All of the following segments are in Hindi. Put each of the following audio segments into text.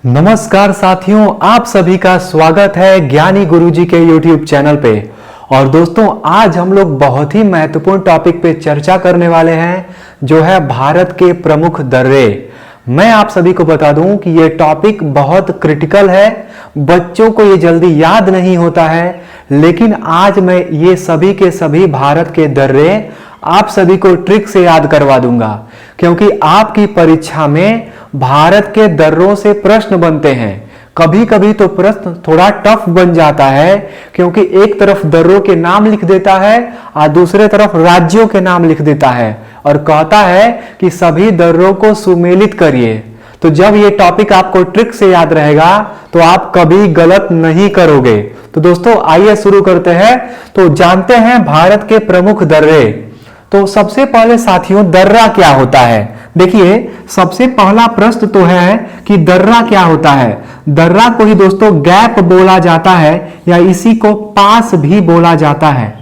नमस्कार साथियों, आप सभी का स्वागत है ज्ञानी गुरुजी के YouTube चैनल पे। और दोस्तों, आज हम लोग बहुत ही महत्वपूर्ण टॉपिक पे चर्चा करने वाले हैं, जो है भारत के प्रमुख दर्रे। मैं आप सभी को बता दूं कि ये टॉपिक बहुत क्रिटिकल है, बच्चों को ये जल्दी याद नहीं होता है, लेकिन आज मैं ये सभी के सभी भारत के दर्रे आप सभी को ट्रिक से याद करवा दूंगा, क्योंकि आपकी परीक्षा में भारत के दर्रों से प्रश्न बनते हैं। कभी कभी तो प्रश्न थोड़ा टफ बन जाता है, क्योंकि एक तरफ दर्रों के नाम लिख देता है और दूसरे तरफ राज्यों के नाम लिख देता है और कहता है कि सभी दर्रों को सुमेलित करिए। तो जब ये टॉपिक आपको ट्रिक से याद रहेगा तो आप कभी गलत नहीं करोगे। तो दोस्तों, आइए शुरू करते हैं। तो जानते हैं भारत के प्रमुख दर्रे। तो सबसे पहले साथियों, दर्रा क्या होता है? देखिए, सबसे पहला प्रश्न तो है कि दर्रा क्या होता है। दर्रा को ही दोस्तों गैप बोला जाता है, या इसी को पास भी बोला जाता है।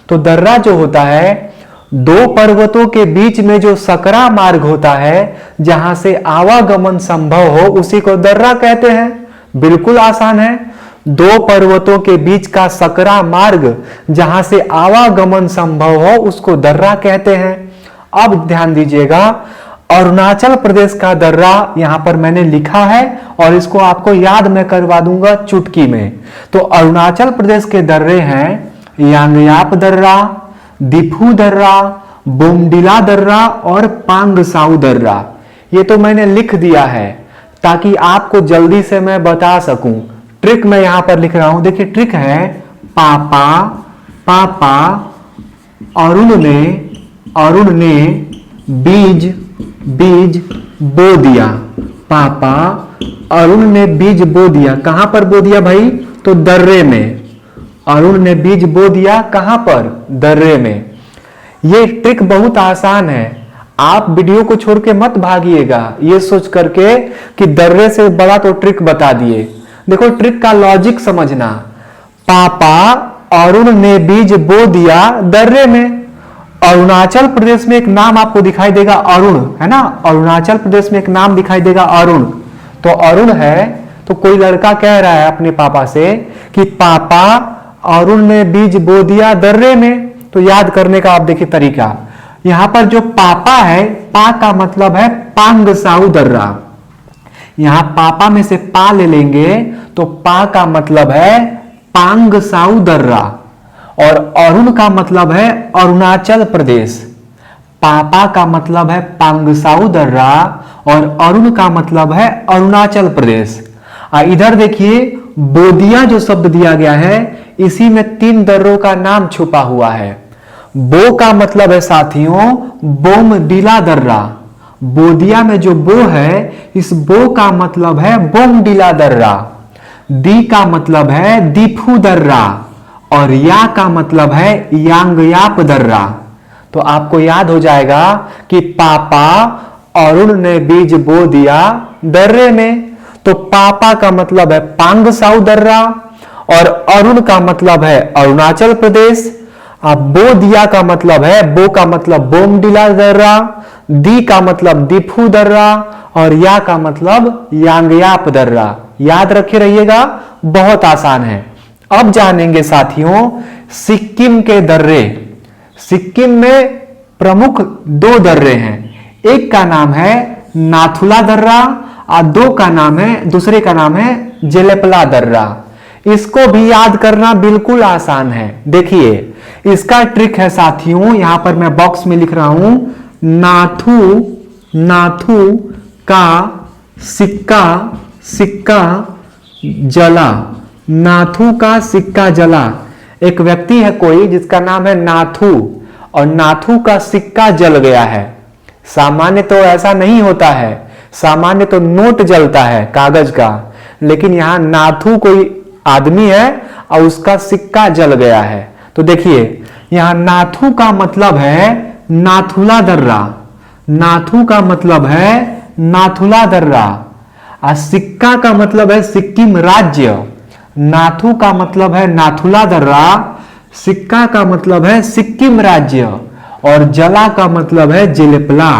तो दर्रा जो होता है, दो पर्वतों के बीच में जो सकरा मार्ग होता है, जहां से आवागमन संभव हो, उसी को दर्रा कहते हैं। बिल्कुल आसान है। दो पर्वतों के बीच का सकरा मार्ग जहां से आवागमन संभव हो, उसको दर्रा कहते हैं। अब ध्यान दीजिएगा, अरुणाचल प्रदेश का दर्रा यहां पर मैंने लिखा है और इसको आपको याद मैं करवा दूंगा चुटकी में। तो अरुणाचल प्रदेश के दर्रे हैं यांगयाप दर्रा, दिफू दर्रा, बोमडिला दर्रा और पांगसाउ दर्रा। ये तो मैंने लिख दिया है ताकि आपको जल्दी से मैं बता सकूं। ट्रिक मैं यहां पर लिख रहा हूं। देखिए, ट्रिक है पापा पापा अरुण ने बीज बो दिया। पापा अरुण ने बीज बो दिया। कहां पर बो दिया भाई? तो दर्रे में। अरुण ने बीज बो दिया कहां पर? दर्रे में। ये ट्रिक बहुत आसान है, आप वीडियो को छोड़ के मत भागिएगा ये सोच करके कि दर्रे से बड़ा तो ट्रिक बता दिए। देखो, ट्रिक का लॉजिक समझना। पापा अरुण ने बीज बो दिया दर्रे में। अरुणाचल प्रदेश में एक नाम आपको दिखाई देगा, अरुण, है ना? अरुणाचल प्रदेश में एक नाम दिखाई देगा, अरुण। तो अरुण है, तो कोई लड़का कह रहा है अपने पापा से कि पापा अरुण ने बीज बो दिया दर्रे में। तो याद करने का आप देखिए तरीका। यहां पर जो पापा है, पा का मतलब है पांगसाउ दर्रा। यहां पापा में से पा ले लेंगे तो पा का मतलब है पांगसाउ दर्रा, और अरुण का मतलब है अरुणाचल प्रदेश। पापा का मतलब है पांगसाउ दर्रा और अरुण का मतलब है अरुणाचल प्रदेश। इधर देखिए, बोदिया जो शब्द दिया गया है, इसी में 3 दर्रों का नाम छुपा हुआ है। बो का मतलब है साथियों बोमडिला दर्रा। बोदिया में जो बो है, इस बो का मतलब है बोमडिला दर्रा। दी का मतलब है दिफू दर्रा और या का मतलब है यांगयाप दर्रा। तो आपको याद हो जाएगा कि पापा अरुण ने बीज बो दिया दर्रे में। तो पापा का मतलब है पांगसाउ दर्रा और अरुण का मतलब है अरुणाचल प्रदेश। अब बो दिया का मतलब है, बो का मतलब बोमडिला दर्रा, दी का मतलब दिफू दर्रा और या का मतलब यांगयाप दर्रा। याद रखे रहिएगा, बहुत आसान है। अब जानेंगे साथियों सिक्किम के दर्रे। सिक्किम में प्रमुख 2 दर्रे हैं। एक का नाम है नाथुला दर्रा और दूसरे का नाम है जेलेपला दर्रा। इसको भी याद करना बिल्कुल आसान है। देखिए, इसका ट्रिक है साथियों, यहां पर मैं बॉक्स में लिख रहा हूं, नाथू का सिक्का जला। नाथू का सिक्का जला। एक व्यक्ति है कोई जिसका नाम है नाथू, और नाथू का सिक्का जल गया है। सामान्य तो ऐसा नहीं होता है, सामान्य तो नोट जलता है कागज का, लेकिन यहां नाथू कोई आदमी है और उसका सिक्का जल गया है। तो देखिए, यहां नाथू का मतलब है नाथुला दर्रा। नाथू का मतलब है नाथुला दर्रा और सिक्का का मतलब है सिक्किम राज्य। नाथू का मतलब है नाथुला दर्रा, सिक्का का मतलब है सिक्किम राज्य और जला का मतलब है जेलेपला,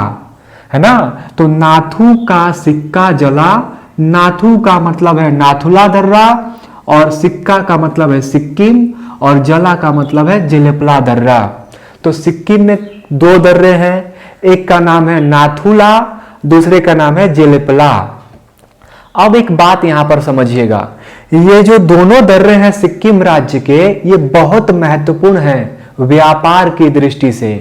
है ना? तो नाथू का सिक्का जला नाथू का मतलब है नाथुला दर्रा, और सिक्का का मतलब है सिक्किम, और जला का मतलब है जेलेपला दर्रा। तो सिक्किम में दो दर्रे हैं, एक का नाम है नाथुला, दूसरे का नाम है जेलेपला। अब एक बात यहां पर समझिएगा, ये जो दोनों दर्रे हैं सिक्किम राज्य के, ये बहुत महत्वपूर्ण हैं व्यापार की दृष्टि से,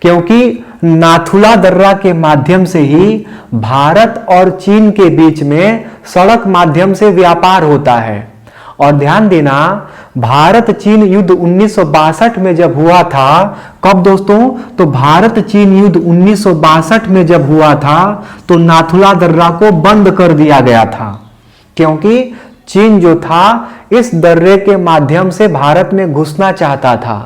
क्योंकि नाथुला दर्रा के माध्यम से ही भारत और चीन के बीच में सड़क माध्यम से व्यापार होता है। और ध्यान देना, भारत चीन युद्ध 1962 में जब हुआ था, कब दोस्तों? तो भारत चीन युद्ध 1962 में जब हुआ था तो नाथुला दर्रा को बंद कर दिया गया था, क्योंकि चीन जो था इस दर्रे के माध्यम से भारत में घुसना चाहता था।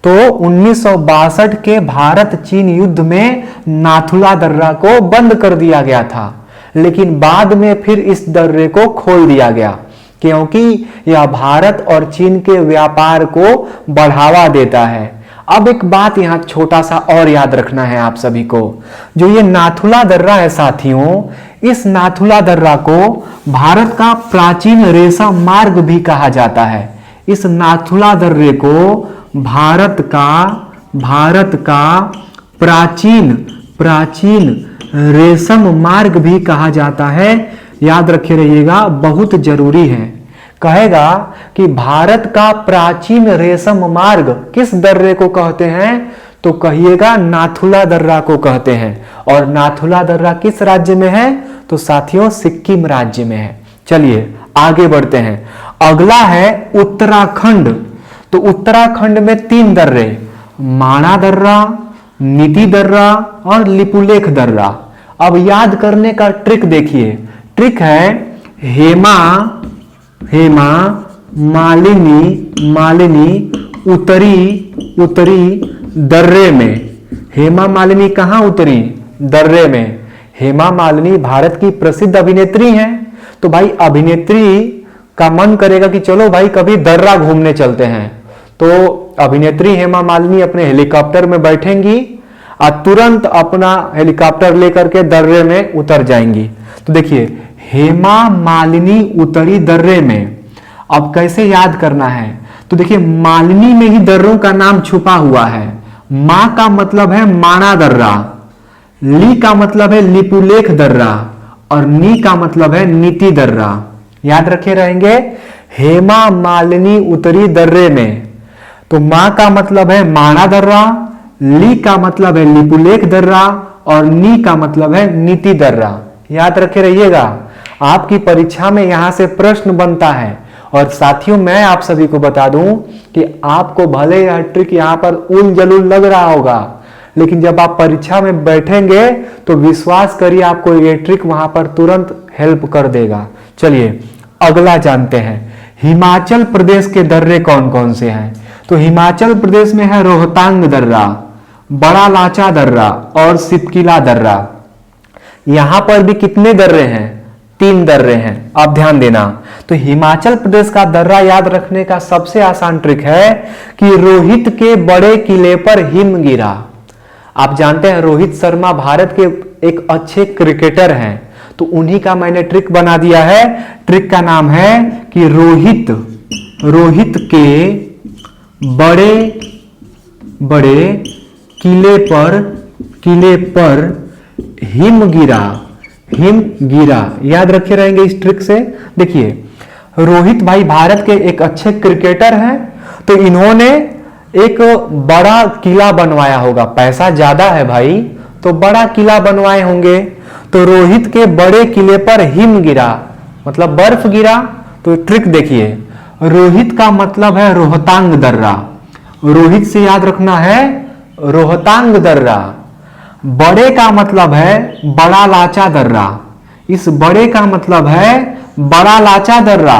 तो 1962 के भारत चीन युद्ध में नाथुला दर्रा को बंद कर दिया गया था, लेकिन बाद में फिर इस दर्रे को खोल दिया गया, क्योंकि यह भारत और चीन के व्यापार को बढ़ावा देता है। अब एक बात यहां छोटा सा और याद रखना है आप सभी को, जो ये नाथुला दर्रा है साथियों, इस नाथुला दर्रा को भारत का प्राचीन रेशम मार्ग भी कहा जाता है। इस नाथुला दर्रे को भारत का प्राचीन रेशम मार्ग भी कहा जाता है। याद रखे रहिएगा, बहुत जरूरी है। कहेगा कि भारत का प्राचीन रेशम मार्ग किस दर्रे को कहते हैं? तो कहिएगा नाथुला दर्रा को कहते हैं। और नाथुला दर्रा किस राज्य में है? तो साथियों सिक्किम राज्य में है। चलिए आगे बढ़ते हैं। अगला है उत्तराखंड। तो उत्तराखंड में 3 दर्रे, माणा दर्रा, नीति दर्रा और लिपुलेख दर्रा। अब याद करने का ट्रिक देखिए, ट्रिक है हेमा मालिनी उतरी दर्रे में। हेमा मालिनी कहां उतरी? दर्रे में। हेमा मालिनी भारत की प्रसिद्ध अभिनेत्री हैं, तो भाई अभिनेत्री का मन करेगा कि चलो भाई कभी दर्रा घूमने चलते हैं। तो अभिनेत्री हेमा मालिनी अपने हेलीकॉप्टर में बैठेंगी और तुरंत अपना हेलीकॉप्टर लेकर के दर्रे में उतर जाएंगी। तो देखिए हेमा मालिनी उतरी दर्रे में। अब कैसे याद करना है? तो देखिए मालिनी में ही दर्रों का नाम छुपा हुआ है। मां का मतलब है माणा दर्रा, ली का मतलब है लिपुलेख दर्रा और नी का मतलब है नीति दर्रा। याद रखे रहेंगे, हेमा मालिनी उतरी दर्रे में। तो मां का मतलब है माणा दर्रा, ली का मतलब है लिपुलेख दर्रा और नी का मतलब है नीति दर्रा। याद रखे रहिएगा, आपकी परीक्षा में यहां से प्रश्न बनता है। और साथियों मैं आप सभी को बता दूं कि आपको भले यह ट्रिक यहां पर उल जलूल लग रहा होगा, लेकिन जब आप परीक्षा में बैठेंगे तो विश्वास करिए आपको ये ट्रिक वहां पर तुरंत हेल्प कर देगा। चलिए अगला जानते हैं, हिमाचल प्रदेश के दर्रे कौन कौन से हैं? तो हिमाचल प्रदेश में है रोहतांग दर्रा, बड़ा लाचा दर्रा और सिपकिला दर्रा। यहां पर भी कितने दर्रे हैं? 3 दर्रे हैं। आप ध्यान देना। तो हिमाचल प्रदेश का दर्रा याद रखने का सबसे आसान ट्रिक है कि रोहित के बड़े किले पर हिम गिरा। आप जानते हैं रोहित शर्मा भारत के एक अच्छे क्रिकेटर हैं, तो उन्हीं का मैंने ट्रिक बना दिया है। ट्रिक का नाम है कि रोहित के बड़े किले पर हिम गिरा। याद रखे रहेंगे इस ट्रिक से। देखिए रोहित भाई भारत के एक अच्छे क्रिकेटर हैं, तो इन्होंने एक बड़ा किला बनवाया होगा। पैसा ज्यादा है भाई, तो बड़ा किला बनवाए होंगे। तो रोहित के बड़े किले पर हिम गिरा मतलब बर्फ गिरा। तो ट्रिक देखिए, रोहित का मतलब है रोहतांग दर्रा, रोहित से याद रखना है रोहतांग दर्रा। बड़े का मतलब है बड़ा लाचा दर्रा, इस बड़े का मतलब है बड़ा लाचा दर्रा।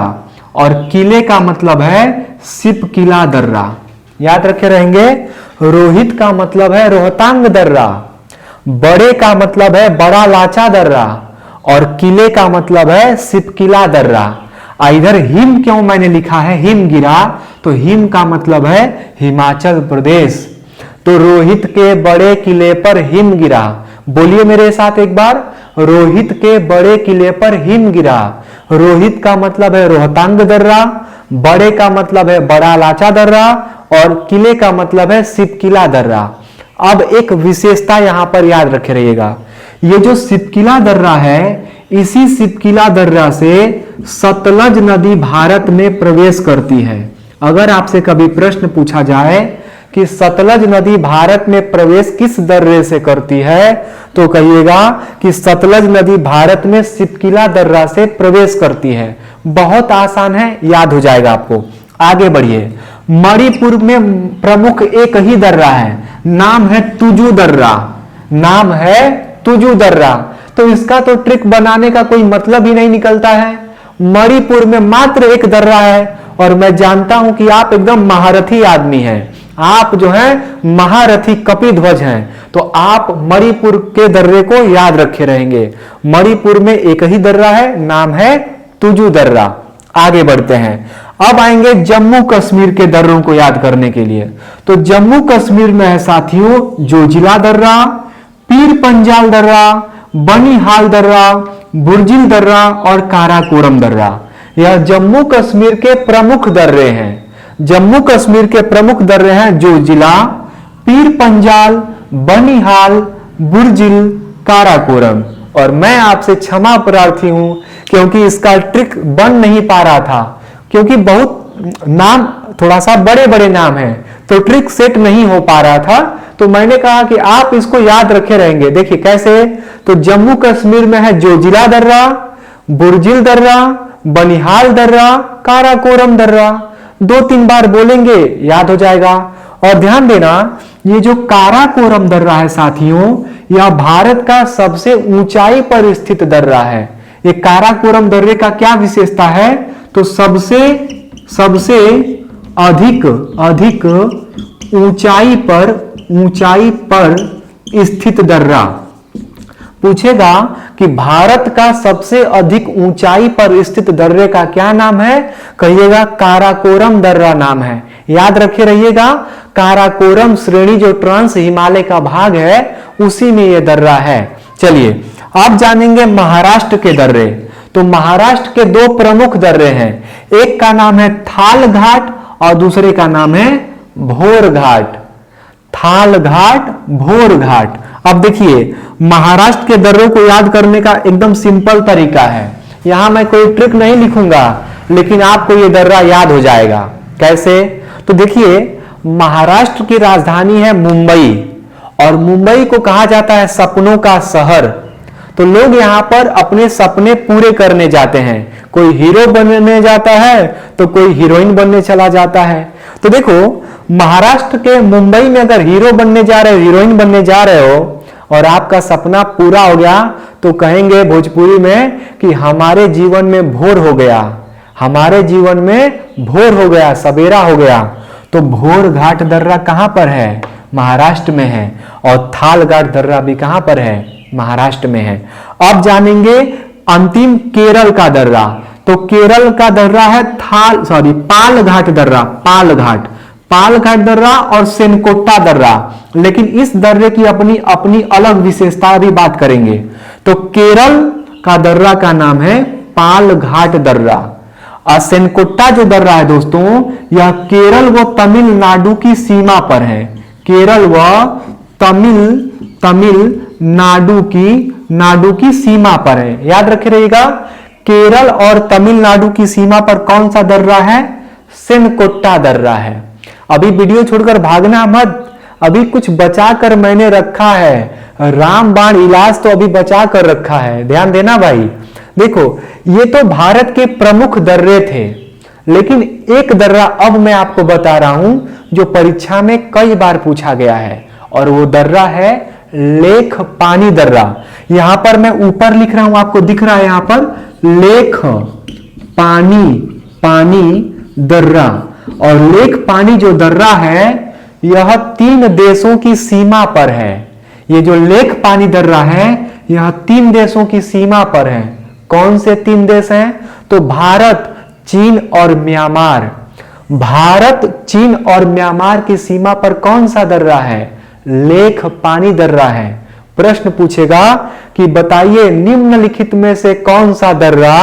और किले का मतलब है सिपकिला दर्रा। याद रखे रहेंगे, रोहित का मतलब है रोहतांग दर्रा, बड़े का मतलब है बड़ा लाचा दर्रा और किले का मतलब है सिपकिला दर्रा। इधर हिम क्यों मैंने लिखा है हिम गिरा? तो हिम का मतलब है हिमाचल प्रदेश। तो रोहित के बड़े किले पर हिम गिरा बोलिए मेरे साथ एक बार, रोहित के बड़े किले पर हिम गिरा। रोहित का मतलब है रोहतांग दर्रा, बड़े का मतलब है बड़ा लाचा दर्रा, और किले का मतलब है सिपकिला दर्रा। अब एक विशेषता यहां पर याद रखे रहिएगा, ये जो सिपकिला दर्रा है, इसी सिपकिला दर्रा से सतलज नदी भारत में प्रवेश करती है। अगर आपसे कभी प्रश्न पूछा जाए कि सतलज नदी भारत में प्रवेश किस दर्रे से करती है, तो कहिएगा कि सतलज नदी भारत में सिपकिला दर्रा से प्रवेश करती है। बहुत आसान है, याद हो जाएगा आपको। आगे बढ़िए। मणिपुर में प्रमुख एक ही दर्रा है, नाम है तुजू दर्रा। नाम है तुजू दर्रा। तो इसका तो ट्रिक बनाने का कोई मतलब ही नहीं निकलता है। मणिपुर में मात्र एक दर्रा है, और मैं जानता हूं कि आप एकदम महारथी आदमी हैं, आप जो है महारथी कपिध्वज हैं, तो आप मणिपुर के दर्रे को याद रखे रहेंगे। मणिपुर में एक ही दर्रा है, नाम है तुजू दर्रा। आगे बढ़ते हैं। अब आएंगे जम्मू कश्मीर के दर्रों को याद करने के लिए। तो जम्मू कश्मीर में है साथियों जोजिला दर्रा, पीर पंजाल दर्रा, बनिहाल दर्रा, बुर्जिल दर्रा और काराकोरम दर्रा। यह जम्मू कश्मीर के प्रमुख दर्रे हैं। जम्मू कश्मीर के प्रमुख दर्रे हैं जोजिला, पीर पंजाल, बनिहाल, बुर्जिल, काराकोरम। और मैं आपसे क्षमा प्रार्थी हूं क्योंकि इसका ट्रिक बन नहीं पा रहा था, क्योंकि बहुत नाम थोड़ा सा बड़े बड़े नाम हैं, तो ट्रिक सेट नहीं हो पा रहा था। तो मैंने कहा कि आप इसको याद रखे रहेंगे। देखिए कैसे, तो जम्मू कश्मीर में है जोजिला दर्रा, बुर्जिल दर्रा, बनिहाल दर्रा, काराकोरम दर्रा। 2-3 बार बोलेंगे याद हो जाएगा। और ध्यान देना, ये जो काराकोरम दर्रा है साथियों, यह भारत का सबसे ऊंचाई पर स्थित दर्रा है। ये काराकोरम दर्रे का क्या विशेषता है, तो सबसे अधिक ऊंचाई पर स्थित दर्रा। पूछेगा कि भारत का सबसे अधिक ऊंचाई पर स्थित दर्रे का क्या नाम है, कहिएगा काराकोरम दर्रा नाम है। याद रखे रहिएगा, काराकोरम श्रेणी जो ट्रांस हिमालय का भाग है, उसी में यह दर्रा है। चलिए अब जानेंगे महाराष्ट्र के दर्रे। तो महाराष्ट्र के 2 प्रमुख दर्रे हैं, एक का नाम है थाल घाट और दूसरे का नाम है भोर घाट। थाल घाट, भोर घाट। अब देखिए, महाराष्ट्र के दर्रों को याद करने का एकदम सिंपल तरीका है। यहां मैं कोई ट्रिक नहीं लिखूंगा, लेकिन आपको यह दर्रा याद हो जाएगा। कैसे, तो देखिए, महाराष्ट्र की राजधानी है मुंबई, और मुंबई को कहा जाता है सपनों का शहर। तो लोग यहां पर अपने सपने पूरे करने जाते हैं। कोई हीरो बनने जाता है, तो कोई हीरोइन बनने चला जाता है। तो देखो, महाराष्ट्र के मुंबई में अगर हीरो बनने जा रहे हो, हीरोइन बनने जा रहे हो, और आपका सपना पूरा हो गया, तो कहेंगे भोजपुरी में कि हमारे जीवन में भोर हो गया, हमारे जीवन में भोर हो गया, सवेरा हो गया। तो भोर घाट दर्रा कहां पर है, महाराष्ट्र में है। और थाल घाट दर्रा भी कहां पर है, महाराष्ट्र में है। अब जानेंगे अंतिम केरल का दर्रा। तो केरल का दर्रा है पाल घाट दर्रा, पाल घाट दर्रा और सेनकोट्टा दर्रा। लेकिन इस दर्रे की अपनी अलग विशेषता भी बात करेंगे। तो केरल का दर्रा का नाम है पाल घाट दर्रा। और सेनकोट्टा जो दर्रा है दोस्तों, यह केरल व तमिलनाडु की सीमा पर है। केरल व तमिलनाडु की सीमा पर है। याद रखे रहिएगा, केरल और तमिलनाडु की सीमा पर कौन सा दर्रा है, सेनकोट्टा दर्रा है। अभी वीडियो छोड़कर भागना मत, अभी कुछ बचा कर मैंने रखा है, रामबाण इलाज तो अभी बचा कर रखा है, ध्यान देना भाई। देखो, ये तो भारत के प्रमुख दर्रे थे, लेकिन एक दर्रा अब मैं आपको बता रहा हूं जो परीक्षा में कई बार पूछा गया है, और वो दर्रा है लेख पानी दर्रा। यहां पर मैं ऊपर लिख रहा हूं, आपको दिख रहा है यहां पर लेख पानी दर्रा। और लेख पानी जो दर्रा है, यह 3 देशों की सीमा पर है। ये जो लेख पानी दर्रा है, यह 3 देशों की सीमा पर है। कौन से 3 देश हैं, तो भारत, चीन और म्यांमार। भारत, चीन और म्यांमार की सीमा पर कौन सा दर्रा है, लेख पानी दर्रा है। प्रश्न पूछेगा कि बताइए निम्नलिखित में से कौन सा दर्रा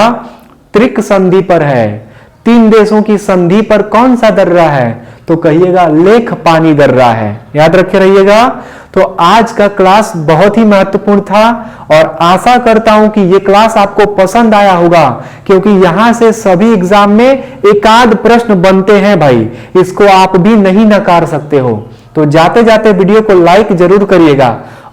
त्रिक संधि पर है, 3 देशों की संधि पर कौन सा दर्रा है, तो कहिएगा लेख पानी दर्रा है। याद रखे रहिएगा। तो आज का क्लास बहुत ही महत्वपूर्ण था और आशा करता हूं कि यह क्लास आपको पसंद आया होगा, क्योंकि यहां से सभी एग्जाम में एक आध प्रश्न बनते हैं भाई, इसको आप भी नहीं नकार सकते हो। तो जाते जाते वीडियो को लाइक जरूर करिएगा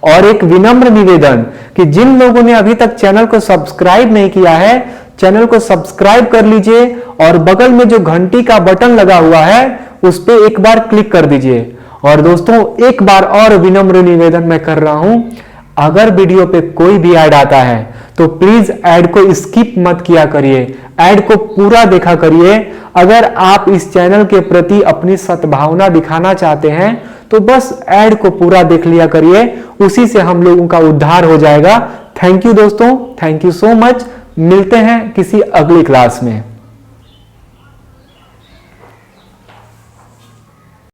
और एक विनम्र निवेदन कि जिन लोगों ने अभी तक चैनल को सब्सक्राइब नहीं किया है, चैनल को सब्सक्राइब कर लीजिए और बगल में जो घंटी का बटन लगा हुआ है उस पर एक बार क्लिक कर दीजिए। और दोस्तों एक बार और विनम्र निवेदन मैं कर रहा हूं, अगर वीडियो पे कोई भी ऐड आता है तो प्लीज ऐड को स्किप मत किया करिए, ऐड को पूरा देखा करिए। अगर आप इस चैनल के प्रति अपनी सद्भावना दिखाना चाहते हैं तो बस ऐड को पूरा देख लिया करिए, उसी से हम लोगों का उद्धार हो जाएगा। थैंक यू दोस्तों, थैंक यू सो मच। मिलते हैं किसी अगली क्लास में।